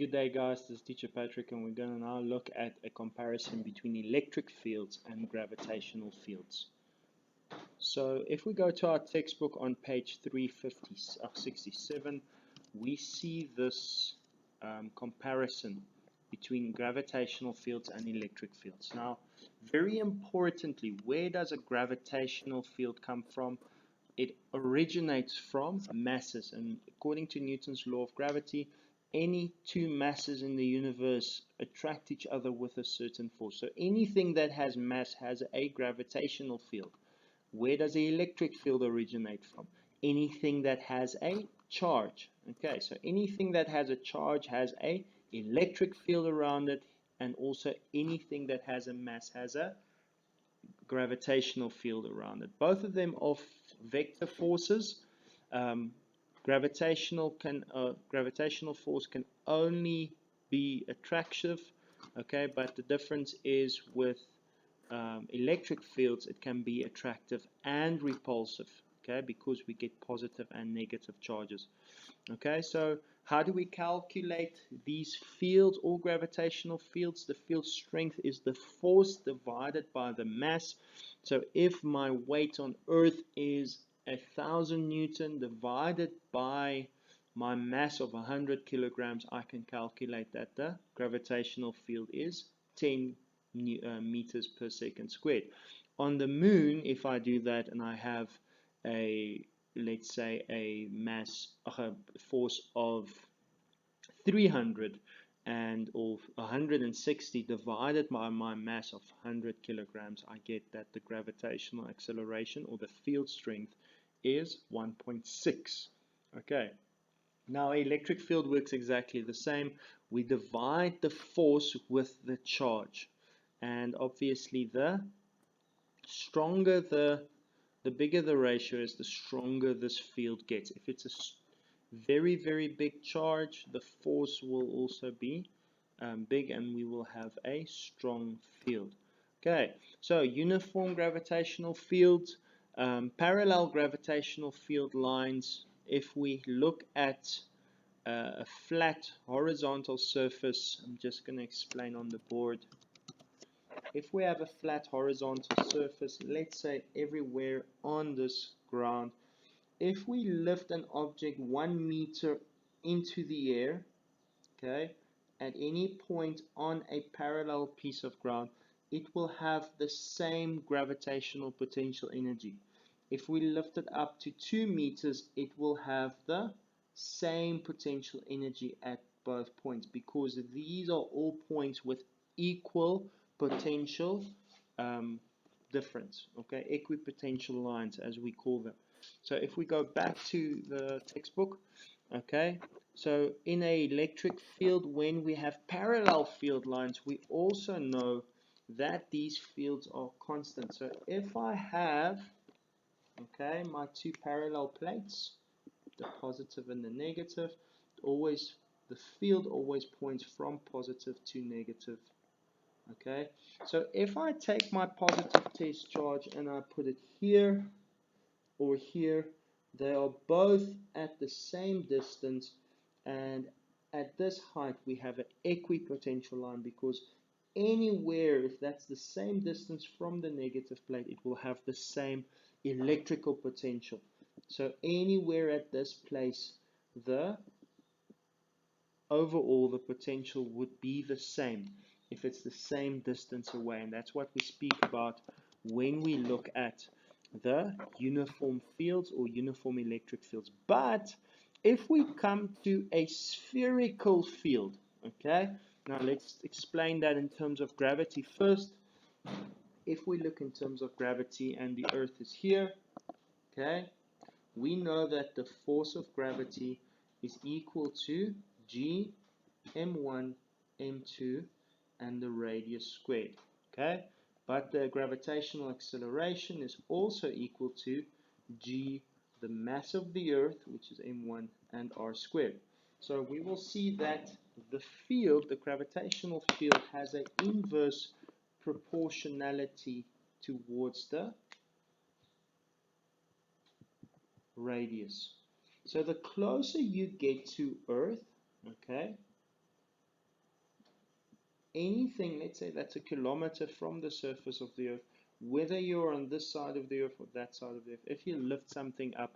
Good day, guys. This is Teacher Patrick, and we're going to now look at a comparison between electric fields and gravitational fields. So if we go to our textbook on page 367, we see this comparison between gravitational fields and electric fields. Now, very importantly, where does a gravitational field come from? It originates from masses, and according to Newton's law of gravity, any two masses in the universe attract each other with a certain force. So anything that has mass has a gravitational field. Where does the electric field originate from? Anything that has a charge. Okay, so anything that has a charge has a electric field around it, and also anything that has a mass has a gravitational field around it. Both of them are vector forces. Gravitational force can only be attractive, okay, but the difference is with electric fields, it can be attractive and repulsive, okay, because we get positive and negative charges. Okay, so how do we calculate these fields or gravitational fields? The field strength is the force divided by the mass. So if my weight on Earth is 1,000 Newton divided by my mass of 100 kilograms, I can calculate that the gravitational field is 10 meters per second squared. On the moon, if I do that and I have let's say a force of 300 or 160 divided by my mass of 100 kilograms, I get that the gravitational acceleration or the field strength is 1.6. Okay. Now, electric field works exactly the same. We divide the force with the charge, and obviously the stronger the bigger the ratio is, the stronger this field gets. If it's a very, very big charge, the force will also be big, and we will have a strong field. Okay, so uniform gravitational fields, parallel gravitational field lines. If we look at a flat horizontal surface, I'm just going to explain on the board. If we have a flat horizontal surface, let's say everywhere on this ground, if we lift an object 1 meter into the air, okay, at any point on a parallel piece of ground, it will have the same gravitational potential energy. If we lift it up to 2 meters, it will have the same potential energy at both points, because these are all points with equal potential difference, okay, equipotential lines as we call them. So if we go back to the textbook, okay, so in an electric field, when we have parallel field lines, we also know that these fields are constant. So if I have, okay, my two parallel plates, the positive and the negative, the field always points from positive to negative. Okay, so if I take my positive test charge and I put it here or here, they are both at the same distance, and at this height we have an equipotential line, because anywhere, if that's the same distance from the negative plate, it will have the same electrical potential. So anywhere at this place, overall the potential would be the same if it's the same distance away, and that's what we speak about when we look at the uniform fields or uniform electric fields. But if we come to a spherical field, okay, now let's explain that in terms of gravity first. If we look in terms of gravity and the Earth is here, okay, we know that the force of gravity is equal to G m1 m2 and the radius squared, okay, but the gravitational acceleration is also equal to G, the mass of the Earth, which is m1, and r squared. So we will see that the field, the gravitational field, has an inverse proportionality towards the radius. So the closer you get to Earth, okay, anything, let's say that's a kilometer from the surface of the Earth, whether you're on this side of the Earth or that side of the Earth, if you lift something up,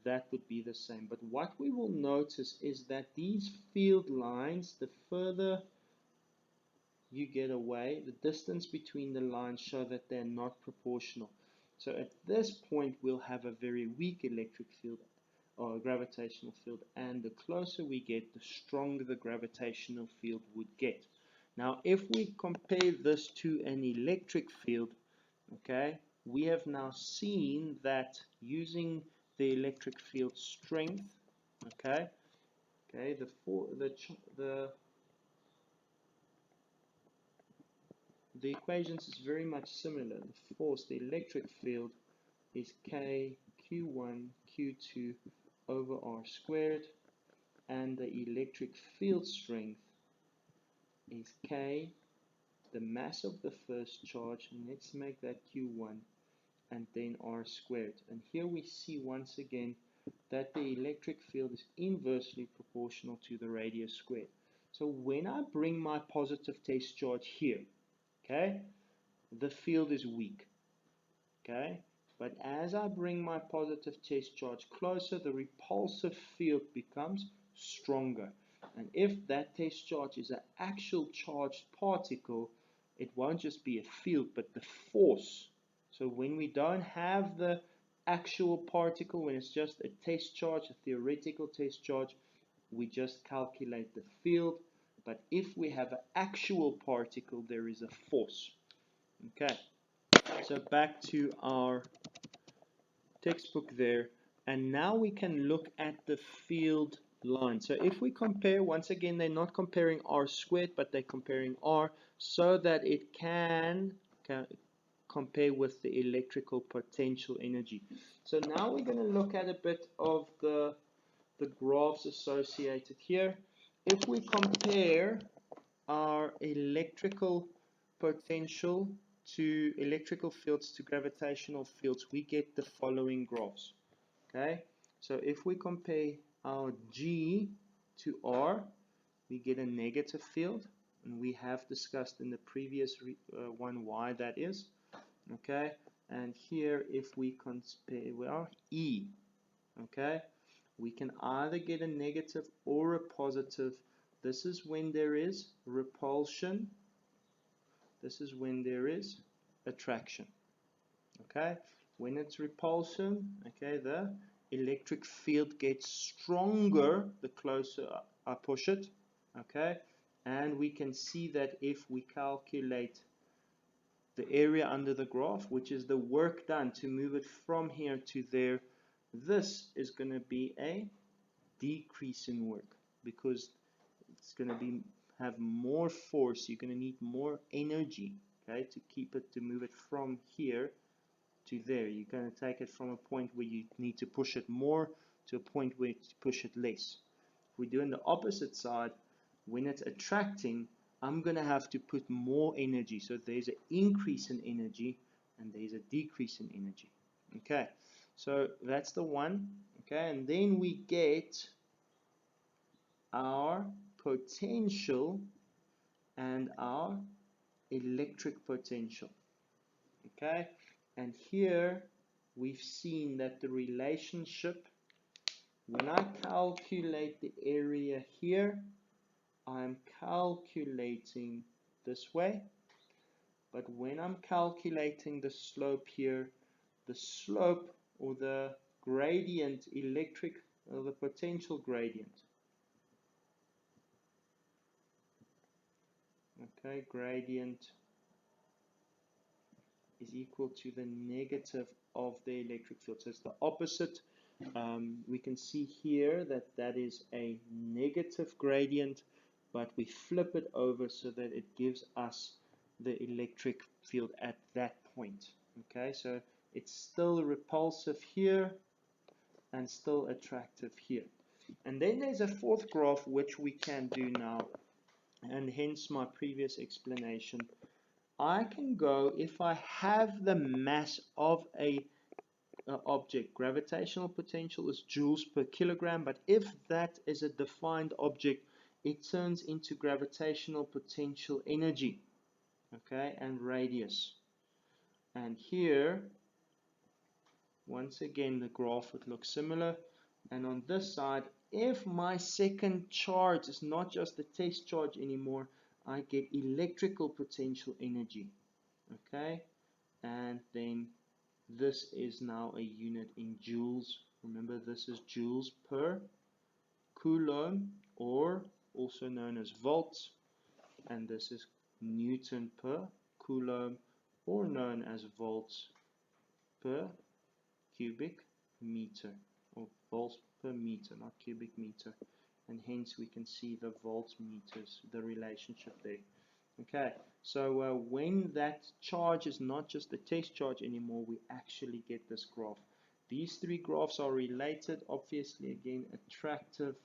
that would be the same. But what we will notice is that these field lines, the further you get away, the distance between the lines show that they're not proportional. So at this point, we'll have a very weak electric field or a gravitational field, and the closer we get, the stronger the gravitational field would get. Now, if we compare this to an electric field, okay, we have now seen that using the electric field strength, okay, the equations is very much similar. The force, the electric field, is K Q1 Q2 over R squared, and the electric field strength is K, the mass of the first charge, and let's make that Q1, and then R squared. And here we see once again that the electric field is inversely proportional to the radius squared. So when I bring my positive test charge here, okay, the field is weak, okay? But as I bring my positive test charge closer, the repulsive field becomes stronger. And if that test charge is an actual charged particle, it won't just be a field, but the force. So when we don't have the actual particle, when it's just a test charge, a theoretical test charge, we just calculate the field. But if we have an actual particle, there is a force. Okay, so back to our textbook there, and now we can look at the field line. So if we compare, once again, they're not comparing R squared, but they're comparing R so that it can compare with the electrical potential energy. So now we're going to look at a bit of the graphs associated here. If we compare our electrical potential to electrical fields to gravitational fields, we get the following graphs. Okay, so if we compare our G to R, we get a negative field, and we have discussed in the previous one why that is. Okay, and here if we compare our E, okay, we can either get a negative or a positive. This is when there is repulsion. This is when there is attraction. Okay, when it's repulsion, okay, the electric field gets stronger the closer I push it. Okay, and we can see that if we calculate the area under the graph, which is the work done to move it from here to there, this is going to be a decrease in work because it's going to have more force. You're going to need more energy, okay, to move it from here to there. You're going to take it from a point where you need to push it more to a point where you push it less. If we're doing the opposite side, when it's attracting, I'm going to have to put more energy. So there's an increase in energy and there's a decrease in energy. Okay, so that's the one. Okay, and then we get our potential and our electric potential. Okay, and here we've seen that the relationship, when I calculate the area here, I'm calculating this way, but when I'm calculating the slope here, the slope or the gradient or the potential gradient, okay, gradient is equal to the negative of the electric field. So it's the opposite. We can see here that that is a negative gradient, but we flip it over so that it gives us the electric field at that point. Okay, so it's still repulsive here and still attractive here. And then there's a fourth graph which we can do now, and hence my previous explanation. I can go, if I have the mass of a object, gravitational potential is joules per kilogram, but if that is a defined object, it turns into gravitational potential energy, okay, and radius. And here, once again, the graph would look similar. And on this side, if my second charge is not just the test charge anymore, I get electrical potential energy, okay? And then this is now a unit in joules. Remember, this is joules per coulomb, or also known as volts, and this is Newton per coulomb, or known as volts per cubic meter, or volts per meter, not cubic meter. And hence we can see the volts meters, the relationship there. Okay, so when that charge is not just the test charge anymore, we actually get this graph. These three graphs are related, obviously, again, attractive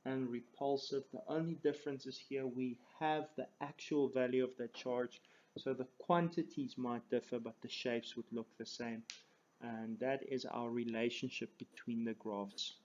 and repulsive. The only difference is here we have the actual value of the charge, so the quantities might differ, but the shapes would look the same. And that is our relationship between the graphs.